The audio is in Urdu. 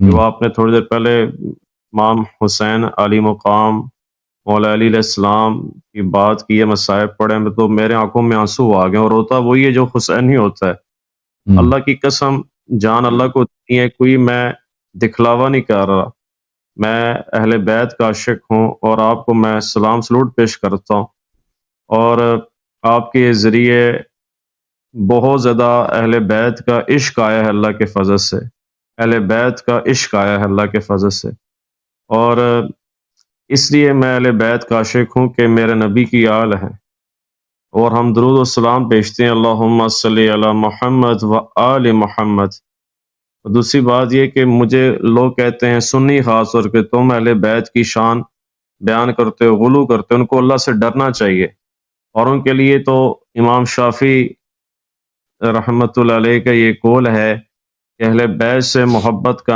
جو آپ نے تھوڑی دیر پہلے امام حسین علی مقام مولا علی علیہ السلام کی بات کی ہے، مصائب پڑھے میں تو میرے آنکھوں میں آنسو آ گئے، اور ہوتا وہی ہے جو حسین ہی ہوتا ہے۔ اللہ کی قسم، جان اللہ کو دینی ہے، کوئی میں دکھلاوا نہیں کر رہا، میں اہل بیت کا عاشق ہوں، اور آپ کو میں سلام سلوٹ پیش کرتا ہوں، اور آپ کے ذریعے بہت زیادہ اہل بیت کا عشق آیا ہے اللہ کے فضل سے، اہل بیت کا عشق آیا ہے اللہ کے فضل سے، اور اس لیے میں اہل بیت کا عاشق ہوں کہ میرے نبی کی آل ہے، اور ہم درود و سلام بیچتے ہیں اللہم صلی علی محمد و آل محمد۔ دوسری بات یہ کہ مجھے لوگ کہتے ہیں سنی خاص طور پہ، تم اہل بیت کی شان بیان کرتے ہو، غلو کرتے ہو، ان کو اللہ سے ڈرنا چاہیے، اور ان کے لیے تو امام شافعی رحمۃ اللہ علیہ کا یہ قول ہے کہ اہل بیت سے محبت کا